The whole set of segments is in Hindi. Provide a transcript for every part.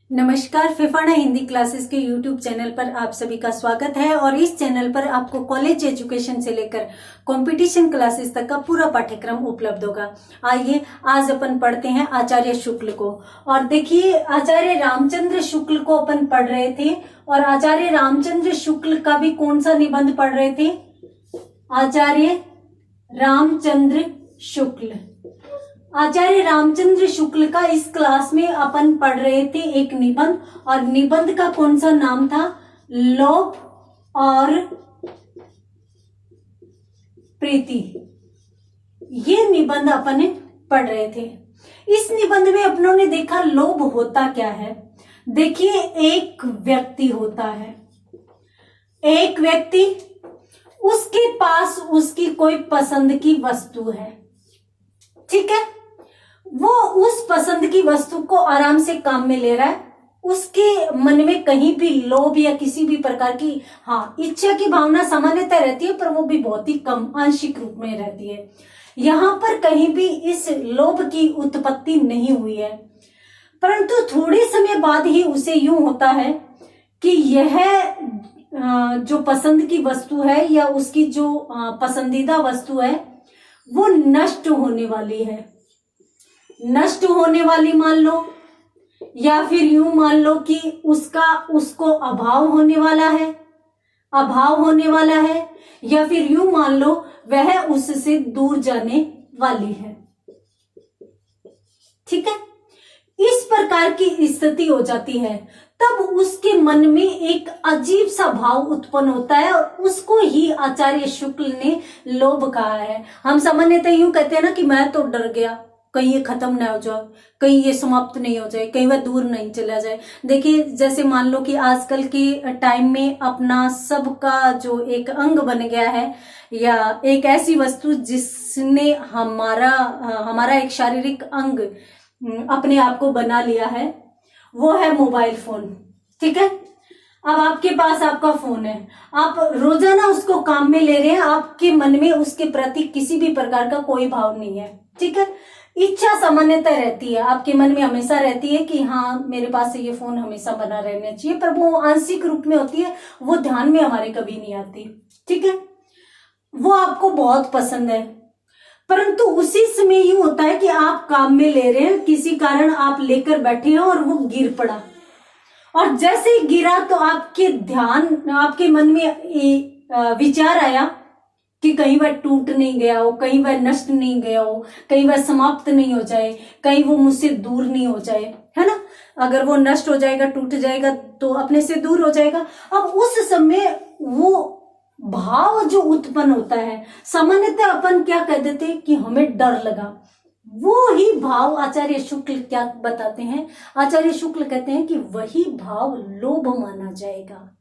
नमस्कार, फिफाना हिंदी क्लासेस के YouTube चैनल पर आप सभी का स्वागत है। और इस चैनल पर आपको कॉलेज एजुकेशन से लेकर कंपटीशन क्लासेस तक का पूरा पाठ्यक्रम उपलब्ध होगा। आइए आज अपन पढ़ते हैं आचार्य शुक्ल को। और देखिए, आचार्य रामचंद्र शुक्ल को अपन पढ़ रहे थे और आचार्य रामचंद्र शुक्ल का भी कौन सा निबंध पढ़ रहे थे? आचार्य रामचंद्र शुक्ल। आचार्य रामचंद्र शुक्ल का इस क्लास में अपन पढ़ रहे थे एक निबंध, और निबंध का कौन सा नाम था? लोभ और प्रीति। ये निबंध अपन पढ़ रहे थे। इस निबंध में अपनों ने देखा लोभ होता क्या है। देखिए, एक व्यक्ति होता है, एक व्यक्ति, उसके पास उसकी कोई पसंद की वस्तु है, ठीक है। वो उस पसंद की वस्तु को आराम से काम में ले रहा है। उसके मन में कहीं भी लोभ या किसी भी प्रकार की इच्छा की भावना सामान्यतः रहती है, पर वो भी बहुत ही कम आंशिक रूप में रहती है। यहाँ पर कहीं भी इस लोभ की उत्पत्ति नहीं हुई है, परंतु थोड़े समय बाद ही उसे यूं होता है कि यह जो पसंद की वस्तु है या उसकी जो पसंदीदा वस्तु है वो नष्ट होने वाली है। नष्ट होने वाली मान लो, या फिर यूं मान लो कि उसको अभाव होने वाला है, अभाव होने वाला है, या फिर यूं मान लो वह उससे दूर जाने वाली है, ठीक है। इस प्रकार की स्थिति हो जाती है, तब उसके मन में एक अजीब सा भाव उत्पन्न होता है, और उसको ही आचार्य शुक्ल ने लोभ कहा है। हम सामान्यतः यूं कहते हैं ना कि मैं तो डर गया, कहीं ये खत्म ना हो जाए, कहीं ये समाप्त नहीं हो जाए, कहीं वह दूर नहीं चला जाए। देखिए, जैसे मान लो कि आजकल के टाइम में अपना सबका जो एक अंग बन गया है, या एक ऐसी वस्तु जिसने हमारा एक शारीरिक अंग अपने आप को बना लिया है, वो है मोबाइल फोन, ठीक है। अब आपके पास आपका फोन है, आप रोजाना उसको काम में ले रहे हैं, आपके मन में उसके प्रति किसी भी प्रकार का कोई भाव नहीं है, ठीक है। इच्छा सामान्यतः रहती है, आपके मन में हमेशा रहती है कि हाँ, मेरे पास ये फोन हमेशा बना रहना चाहिए, पर वो आंशिक रूप में होती है, वो ध्यान में हमारे कभी नहीं आती, ठीक है। वो आपको बहुत पसंद है, परंतु उसी समय यूं होता है कि आप काम में ले रहे हैं, किसी कारण आप लेकर बैठे हैं और वो गिर पड़ा, और जैसे ही गिरा तो आपके मन में विचार आया कि कहीं वह टूट नहीं गया हो, कहीं वह नष्ट नहीं गया हो, कहीं वह समाप्त नहीं हो जाए, कहीं वो मुझसे दूर नहीं हो जाए, है ना। अगर वो नष्ट हो जाएगा, टूट जाएगा, तो अपने से दूर हो जाएगा। अब उस समय वो भाव जो उत्पन्न होता है, सामान्यतः अपन क्या कह देते हैं कि हमें डर लगा। वो ही भाव आचार्य शुक्ल क्या बताते हैं? आचार्य शुक्ल कहते हैं कि वही भाव लोभ माना जाएगा,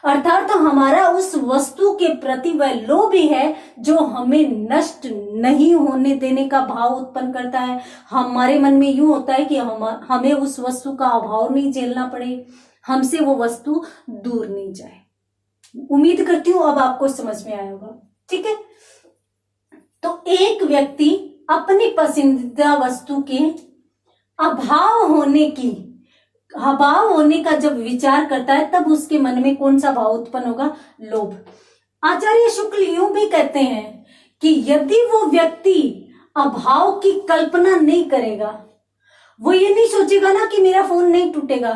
अर्थात हमारा उस वस्तु के प्रति वह लोभ ही है जो हमें नष्ट नहीं होने देने का भाव उत्पन्न करता है। हमारे मन में यूं होता है कि हमें उस वस्तु का अभाव नहीं झेलना पड़े, हमसे वो वस्तु दूर नहीं जाए। उम्मीद करती हूं अब आपको समझ में आया होगा, ठीक है। तो एक व्यक्ति अपनी पसंदीदा वस्तु के अभाव होने का जब विचार करता है, तब उसके मन में कौन सा भाव उत्पन्न होगा? लोभ। आचार्य शुक्ल यूं भी कहते हैं कि यदि वो व्यक्ति अभाव की कल्पना नहीं करेगा, वो ये नहीं सोचेगा ना कि मेरा फोन नहीं टूटेगा,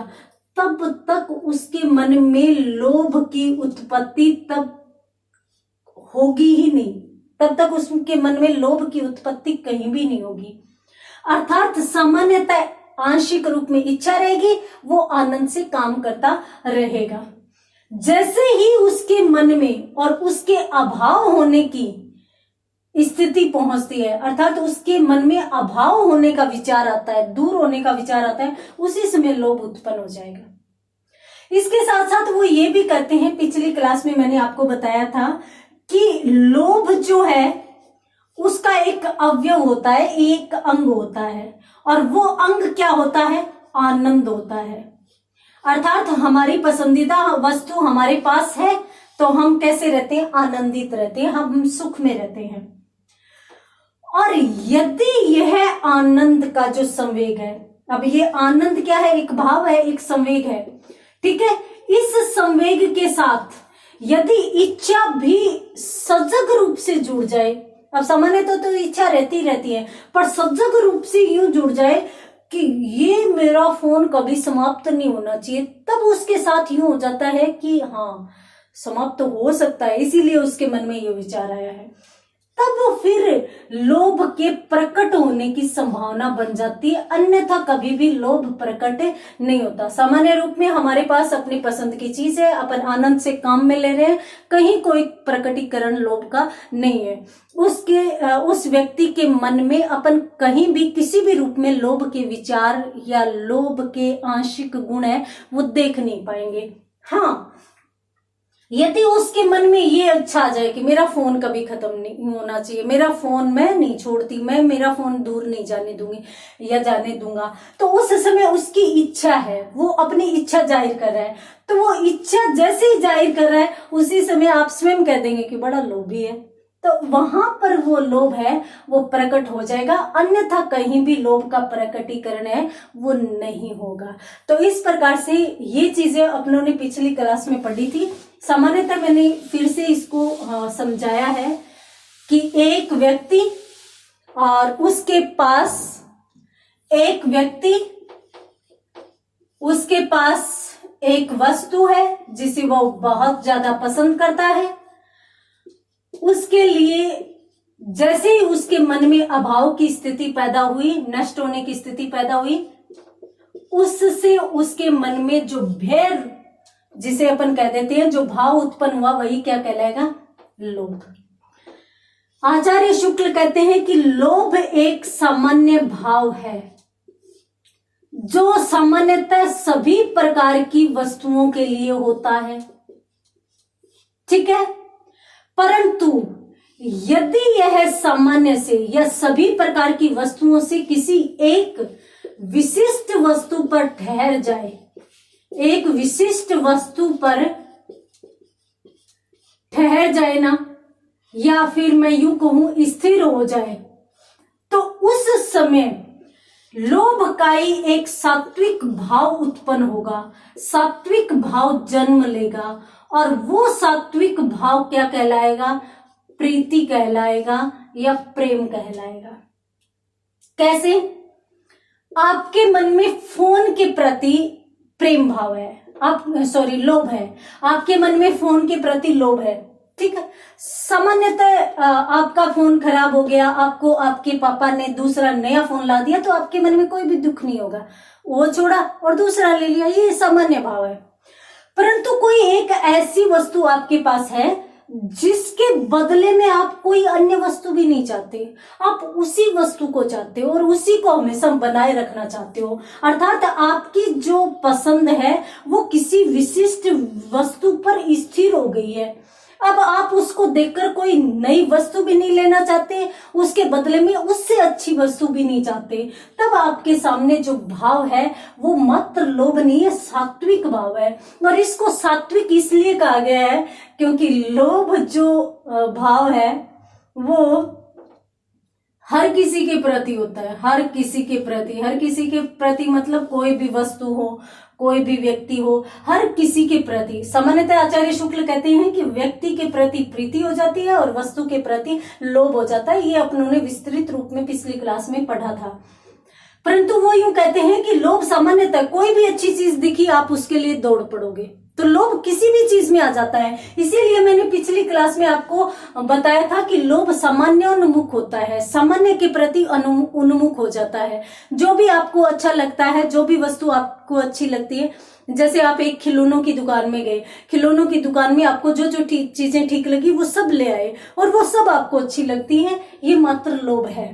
तब तक उसके मन में लोभ की उत्पत्ति तब होगी ही नहीं, तब तक उसके मन में लोभ की उत्पत्ति कहीं भी नहीं होगी। अर्थात सामान्यतः आंशिक रूप में इच्छा रहेगी, वो आनंद से काम करता रहेगा। जैसे ही उसके मन में और उसके अभाव होने की स्थिति पहुंचती है, अर्थात उसके मन में अभाव होने का विचार आता है, दूर होने का विचार आता है, उसी समय लोभ उत्पन्न हो जाएगा। इसके साथ साथ वो ये भी कहते हैं, पिछली क्लास में मैंने आपको बताया था कि लोभ जो है उसका एक अवयव होता है, एक अंग होता है, और वो अंग क्या होता है? आनंद होता है। अर्थात हमारी पसंदीदा वस्तु हमारे पास है तो हम कैसे रहते हैं? आनंदित रहते हैं, हम सुख में रहते हैं। और यदि यह आनंद का जो संवेग है, अब ये आनंद क्या है? एक भाव है, एक संवेग है, ठीक है। इस संवेग के साथ यदि इच्छा भी सजग रूप से जुड़ जाए, अब सामान्य तो इच्छा रहती है, पर सजग रूप से यूं जुड़ जाए कि ये मेरा फोन कभी समाप्त नहीं होना चाहिए, तब उसके साथ यूं हो जाता है कि हाँ समाप्त तो हो सकता है, इसीलिए उसके मन में ये विचार आया है। तब फिर लोभ के प्रकट होने की संभावना बन जाती है, अन्यथा कभी भी लोभ प्रकट नहीं होता। सामान्य रूप में हमारे पास अपनी पसंद की चीज है, अपन आनंद से काम में ले रहे हैं, कहीं कोई प्रकटीकरण लोभ का नहीं है। उस व्यक्ति के मन में अपन कहीं भी किसी भी रूप में लोभ के विचार या लोभ के आंशिक गुण है वो देख नहीं पाएंगे। हाँ, यदि उसके मन में ये अच्छा आ जाए कि मेरा फोन कभी खत्म नहीं होना चाहिए, मेरा फोन मैं नहीं छोड़ती, मैं मेरा फोन दूर नहीं जाने दूंगी या जाने दूंगा, तो उस समय उसकी इच्छा है, वो अपनी इच्छा जाहिर कर रहा है। तो वो इच्छा जैसे ही जाहिर कर रहा है उसी समय आप स्वयं कह देंगे कि बड़ा लोभी है, तो वहां पर वो लोभ है वो प्रकट हो जाएगा, अन्यथा कहीं भी लोभ का प्रकटीकरण है वो नहीं होगा। तो इस प्रकार से ये चीजें अपनों ने पिछली क्लास में पढ़ी थी। सामान्यतः मैंने फिर से इसको समझाया है कि एक व्यक्ति और उसके पास एक वस्तु है जिसे वो बहुत ज्यादा पसंद करता है। उसके लिए जैसे ही उसके मन में अभाव की स्थिति पैदा हुई, नष्ट होने की स्थिति पैदा हुई, उससे उसके मन में जो भय जिसे अपन कह देते हैं जो भाव उत्पन्न हुआ वही क्या कहलाएगा? लोभ। आचार्य शुक्ल कहते हैं कि लोभ एक सामान्य भाव है जो सामान्यतः सभी प्रकार की वस्तुओं के लिए होता है, ठीक है। परंतु यदि यह सामान्य से या सभी प्रकार की वस्तुओं से किसी एक विशिष्ट वस्तु पर ठहर जाए, एक विशिष्ट वस्तु पर ठहर जाए ना, या फिर मैं यूं कहूं स्थिर हो जाए, तो उस समय लोभ का ही एक सात्विक भाव उत्पन्न होगा, सात्विक भाव जन्म लेगा, और वो सात्विक भाव क्या कहलाएगा? प्रीति कहलाएगा या प्रेम कहलाएगा। कैसे? आपके मन में फोन के प्रति प्रेम भाव है, लोभ है, आपके मन में फोन के प्रति लोभ है, ठीक है। सामान्यतः आपका फोन खराब हो गया, आपको आपके पापा ने दूसरा नया फोन ला दिया, तो आपके मन में कोई भी दुख नहीं होगा, वो छोड़ा और दूसरा ले लिया, ये सामान्य भाव है। परंतु कोई एक ऐसी वस्तु आपके पास है जिसके बदले में आप कोई अन्य वस्तु भी नहीं चाहते, आप उसी वस्तु को चाहते हो और उसी को हमेशा बनाए रखना चाहते हो, अर्थात आपकी जो पसंद है वो किसी विशिष्ट वस्तु पर स्थिर हो गई है। अब आप उसको देखकर कोई नई वस्तु भी नहीं लेना चाहते, उसके बदले में उससे अच्छी वस्तु भी नहीं चाहते, तब आपके सामने जो भाव है वो मात्र लोभ नहीं है, सात्विक भाव है। और इसको सात्विक इसलिए कहा गया है क्योंकि लोभ जो भाव है वो हर किसी के प्रति होता है, हर किसी के प्रति मतलब कोई भी वस्तु हो, कोई भी व्यक्ति हो, हर किसी के प्रति। सामान्यतः आचार्य शुक्ल कहते हैं कि व्यक्ति के प्रति प्रीति हो जाती है और वस्तु के प्रति लोभ हो जाता है। ये अपनों ने विस्तृत रूप में पिछली क्लास में पढ़ा था। परंतु वो यूं कहते हैं कि लोभ सामान्यतः कोई भी अच्छी चीज दिखी आप उसके लिए दौड़ पड़ोगे, तो लोभ किसी भी चीज में आ जाता है। इसीलिए मैंने पिछली क्लास में आपको बताया था कि लोभ सामान्योन्मुख होता है, सामान्य के प्रति उन्मुख हो जाता है। जो भी आपको अच्छा लगता है, जो भी वस्तु आपको अच्छी लगती है, जैसे आप एक खिलौनों की दुकान में गए, खिलौनों की दुकान में आपको जो जो चीजें ठीक लगी वो सब ले आए और वो सब आपको अच्छी लगती है, ये मात्र लोभ है,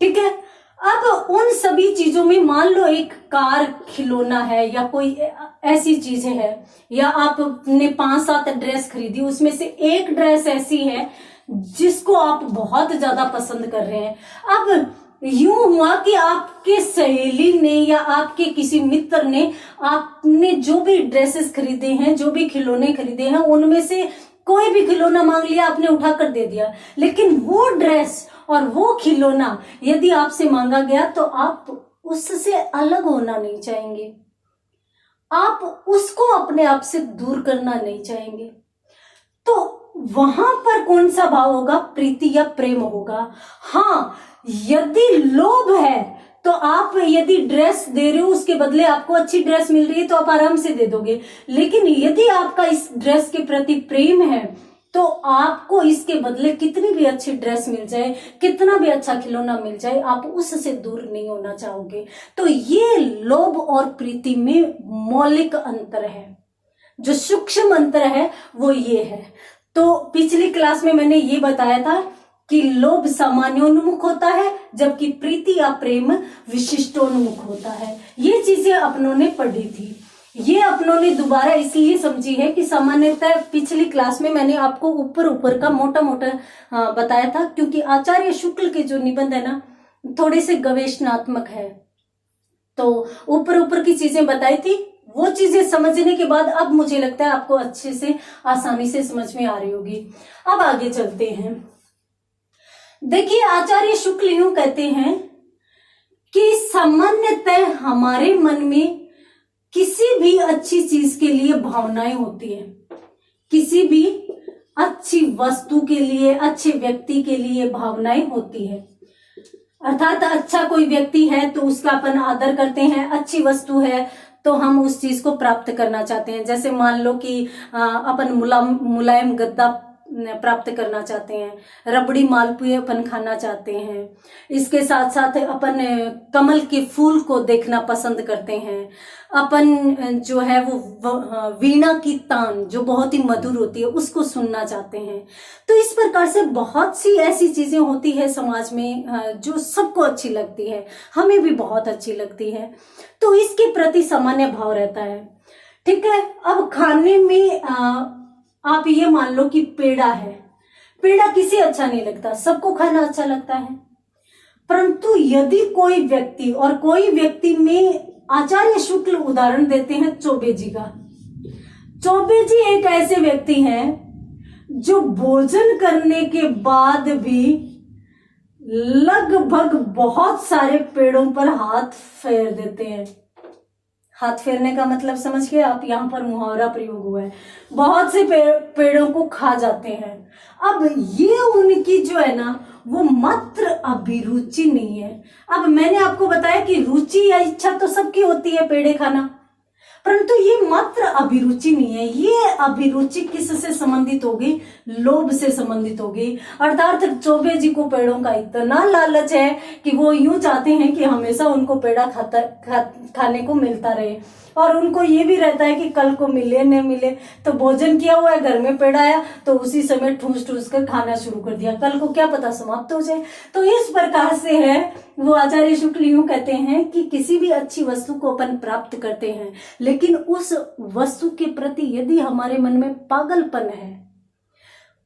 ठीक है। अब उन सभी चीजों में मान लो एक कार खिलौना है या कोई ऐसी चीजें है, या आपने 5-7 ड्रेस खरीदी, उसमें से एक ड्रेस ऐसी है जिसको आप बहुत ज्यादा पसंद कर रहे हैं। अब यूं हुआ कि आपके सहेली ने या आपके किसी मित्र ने आपने जो भी ड्रेसेस खरीदे हैं, जो भी खिलौने खरीदे हैं, उनमें से कोई भी खिलौना मांग लिया, आपने उठाकर दे दिया, लेकिन वो ड्रेस और वो खिलौना यदि आपसे मांगा गया तो आप उससे अलग होना नहीं चाहेंगे, आप उसको अपने आप से दूर करना नहीं चाहेंगे। तो वहां पर कौन सा भाव होगा? प्रीति या प्रेम होगा। हाँ, यदि लोभ है तो आप यदि ड्रेस दे रहे हो, उसके बदले आपको अच्छी ड्रेस मिल रही है तो आप आराम से दे दोगे। लेकिन यदि आपका इस ड्रेस के प्रति प्रेम है तो आपको इसके बदले कितनी भी अच्छी ड्रेस मिल जाए, कितना भी अच्छा खिलौना मिल जाए, आप उससे दूर नहीं होना चाहोगे। तो ये लोभ और प्रीति में मौलिक अंतर है, जो सूक्ष्म अंतर है वो ये है। तो पिछली क्लास में मैंने ये बताया था कि लोभ सामान्योन्मुख होता है, जबकि प्रीति या प्रेम विशिष्टोन्मुख होता है। ये चीजें अपनों ने पढ़ी थी, ये अपनों ने दोबारा इसलिए समझी है कि सामान्यतः पिछली क्लास में मैंने आपको ऊपर ऊपर का मोटा मोटा बताया था, क्योंकि आचार्य शुक्ल के जो निबंध है ना थोड़े से गवेषणात्मक है, तो ऊपर ऊपर की चीजें बताई थी। वो चीजें समझने के बाद अब मुझे लगता है आपको अच्छे से आसानी से समझ में आ रही होगी। अब आगे चलते हैं। देखिए, आचार्य शुक्ल यूं कहते हैं कि सामान्यतः हमारे मन में किसी भी अच्छी चीज के लिए भावनाएं होती है, किसी भी अच्छी वस्तु के लिए, अच्छे व्यक्ति के लिए भावनाएं होती है। अर्थात अच्छा कोई व्यक्ति है तो उसका अपन आदर करते हैं, अच्छी वस्तु है तो हम उस चीज को प्राप्त करना चाहते हैं। जैसे मान लो कि अपन मुलायम गद्दा प्राप्त करना चाहते हैं, रबड़ी मालपुए अपन खाना चाहते हैं, इसके साथ साथ अपन कमल के फूल को देखना पसंद करते हैं, अपन जो है वो वीणा की तान जो बहुत ही मधुर होती है उसको सुनना चाहते हैं। तो इस प्रकार से बहुत सी ऐसी चीजें होती है समाज में जो सबको अच्छी लगती है, हमें भी बहुत अच्छी लगती है, तो इसके प्रति सामान्य भाव रहता है। ठीक है, अब खाने में आप ये मान लो कि पेड़ा है, पेड़ा किसे अच्छा नहीं लगता, सबको खाना अच्छा लगता है। परंतु यदि कोई व्यक्ति, और कोई व्यक्ति में आचार्य शुक्ल उदाहरण देते हैं चौबे जी का। चौबे जी एक ऐसे व्यक्ति हैं जो भोजन करने के बाद भी लगभग बहुत सारे पेड़ों पर हाथ फेर देते हैं। हाथ फेरने का मतलब समझ गए आप, यहाँ पर मुहावरा प्रयोग हुआ है। बहुत से पेड़ों को खा जाते हैं। अब ये उनकी जो है ना वो मात्र अभिरुचि नहीं है। अब मैंने आपको बताया कि रुचि या इच्छा तो सबकी होती है पेड़े खाना, परंतु ये मात्र अभिरुचि नहीं है। ये अभिरुचि किससे संबंधित होगी? लोभ से संबंधित होगी। अर्थात चौबे जी को पेड़ों का इतना लालच है कि वो यूं चाहते हैं कि हमेशा उनको पेड़ा खाने को मिलता रहे, और उनको ये भी रहता है कि कल को मिले न मिले। तो भोजन किया हुआ है, घर में पेड़ा आया तो उसी समय ठूस ठूस कर खाना शुरू कर दिया, कल को क्या पता समाप्त हो जाए। तो इस प्रकार से है वो आचार्य शुक्ल यूं कहते हैं कि किसी भी अच्छी वस्तु को अपन प्राप्त करते हैं, लेकिन उस वस्तु के प्रति यदि हमारे मन में पागलपन है,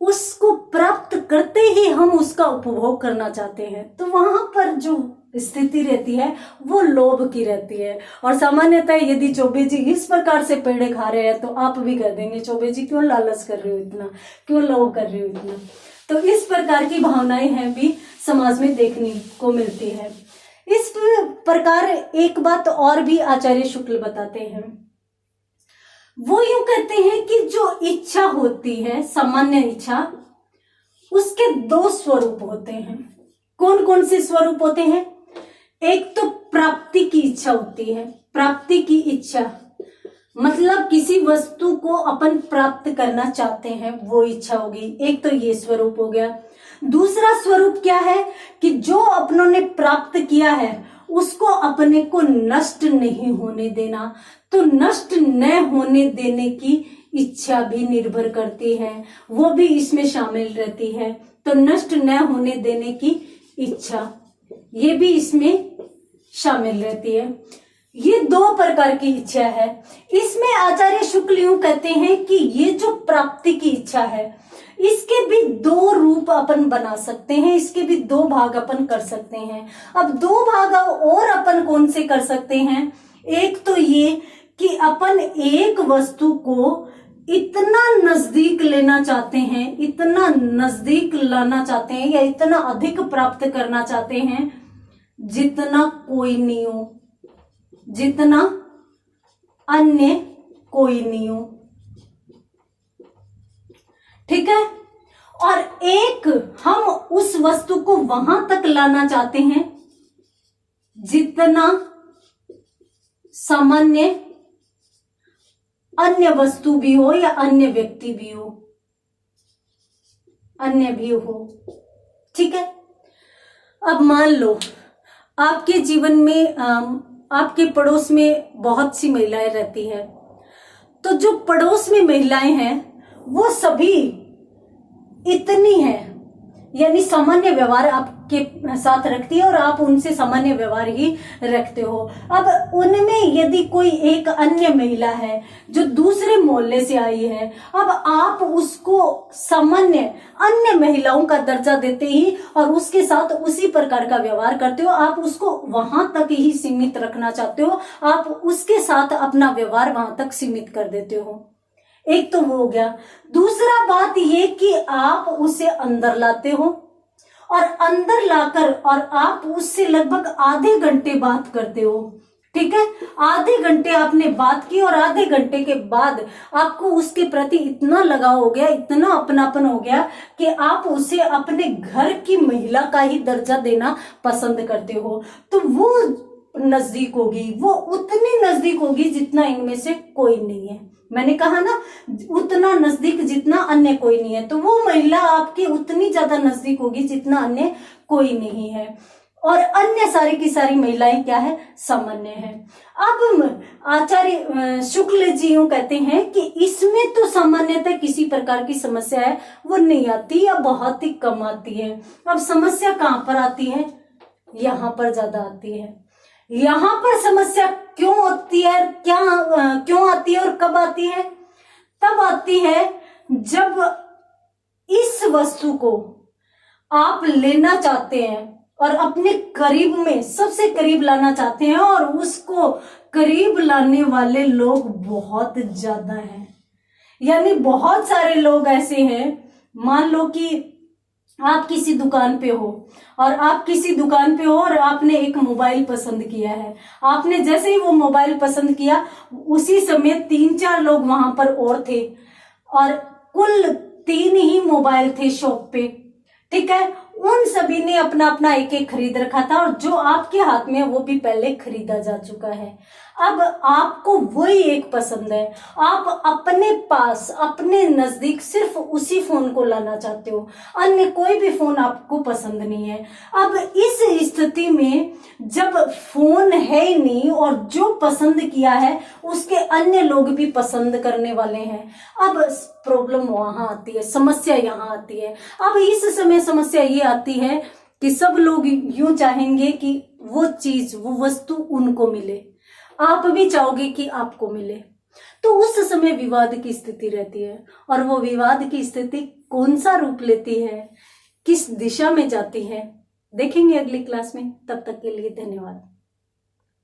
उसको प्राप्त करते ही हम उसका उपभोग करना चाहते हैं, तो वहां पर जो स्थिति रहती है वो लोभ की रहती है। और सामान्यतः यदि चौबे जी इस प्रकार से पेड़े खा रहे हैं तो आप भी कर देंगे, चौबे जी क्यों लालच कर रहे हो इतना, क्यों लोभ कर रहे हो इतना। तो इस प्रकार की भावनाएं हैं भी समाज में देखने को मिलती है। इस प्रकार एक बात और भी आचार्य शुक्ल बताते हैं, वो यूं कहते हैं कि जो इच्छा होती है, सामान्य इच्छा, उसके दो स्वरूप होते हैं। कौन कौन से स्वरूप होते हैं? एक तो प्राप्ति की इच्छा होती है। प्राप्ति की इच्छा मतलब किसी वस्तु को अपन प्राप्त करना चाहते हैं, वो इच्छा होगी। एक तो ये स्वरूप हो गया। दूसरा स्वरूप क्या है कि जो अपनों ने प्राप्त किया है उसको अपने को नष्ट नहीं होने देना। तो नष्ट न होने देने की इच्छा भी निर्भर करती है, वो भी इसमें शामिल रहती है। तो नष्ट न होने देने की इच्छा ये भी इसमें शामिल रहती है। ये दो प्रकार की इच्छा है। इसमें आचार्य शुक्ल यूं कहते हैं कि ये जो प्राप्ति की इच्छा है इसके भी दो रूप अपन बना सकते हैं, इसके भी दो भाग अपन कर सकते हैं। अब दो भाग और अपन कौन से कर सकते हैं? एक तो ये कि अपन एक वस्तु को इतना नजदीक लेना चाहते हैं, इतना नजदीक लाना चाहते हैं, या इतना अधिक प्राप्त करना चाहते हैं जितना कोई नहीं हो, जितना अन्य कोई नहीं हो। ठीक है। और एक हम उस वस्तु को वहां तक लाना चाहते हैं जितना सामान्य अन्य वस्तु भी हो या अन्य व्यक्ति भी हो, अन्य भी हो। ठीक है। अब मान लो आपके जीवन में आपके पड़ोस में बहुत सी महिलाएं रहती है, तो जो पड़ोस में महिलाएं हैं वो सभी इतनी है, यानी सामान्य व्यवहार आपके साथ रखती है और आप उनसे सामान्य व्यवहार ही रखते हो। अब उनमें यदि कोई एक अन्य महिला है जो दूसरे मोहल्ले से आई है, अब आप उसको सामान्य अन्य महिलाओं का दर्जा देते ही और उसके साथ उसी प्रकार का व्यवहार करते हो। आप उसको वहां तक ही सीमित रखना चाहते हो, आप उसके साथ अपना व्यवहार वहां तक सीमित कर देते हो। एक तो वो हो गया। दूसरा बात ये कि आप उसे अंदर लाते हो और अंदर लाकर और आप उससे लगभग आधे घंटे बात करते हो। ठीक है। आधे घंटे आपने बात की और आधे घंटे के बाद आपको उसके प्रति इतना लगाव हो गया, इतना अपनापन हो गया कि आप उसे अपने घर की महिला का ही दर्जा देना पसंद करते हो। तो वो नजदीक होगी, वो उतनी नजदीक होगी जितना इनमें से कोई नहीं है। मैंने कहा ना, उतना नजदीक जितना अन्य कोई नहीं है। तो वो महिला आपकी उतनी ज्यादा नजदीक होगी जितना अन्य कोई नहीं है। और अन्य सारी की सारी महिलाएं क्या है? सामान्य है। अब आचार्य शुक्ल जी यूं कहते हैं कि इसमें तो सामान्यतः किसी प्रकार की समस्या है वो नहीं आती या बहुत ही कम आती है। अब समस्या कहां पर आती है? यहां पर ज्यादा आती है। यहां पर समस्या क्यों होती है, क्यों आती है और कब आती है? तब आती है जब इस वस्तु को आप लेना चाहते हैं और अपने करीब में सबसे करीब लाना चाहते हैं और उसको करीब लाने वाले लोग बहुत ज्यादा हैं। यानी बहुत सारे लोग ऐसे हैं, मान लो कि आप किसी दुकान पे हो और आपने एक मोबाइल पसंद किया है। आपने जैसे ही वो मोबाइल पसंद किया उसी समय 3-4 लोग वहां पर और थे और कुल 3 ही मोबाइल थे शॉप पे। ठीक है। उन सभी ने अपना अपना एक एक खरीद रखा था और जो आपके हाथ में है वो भी पहले खरीदा जा चुका है। अब आपको वही एक पसंद है, आप अपने पास अपने नजदीक सिर्फ उसी फोन को लाना चाहते हो, अन्य कोई भी फोन आपको पसंद नहीं है। अब इस स्थिति में जब फोन है ही नहीं और जो पसंद किया है उसके अन्य लोग भी पसंद करने वाले हैं, अब प्रॉब्लम वहां आती है, समस्या यहां आती है। अब इस समय समस्या ये आती है कि सब लोग यूं चाहेंगे कि वो चीज, वो वस्तु उनको मिले, आप भी चाहोगे कि आपको मिले। तो उस समय विवाद की स्थिति रहती है और वो विवाद की स्थिति कौन सा रूप लेती है, किस दिशा में जाती है, देखेंगे अगली क्लास में। तब तक के लिए धन्यवाद।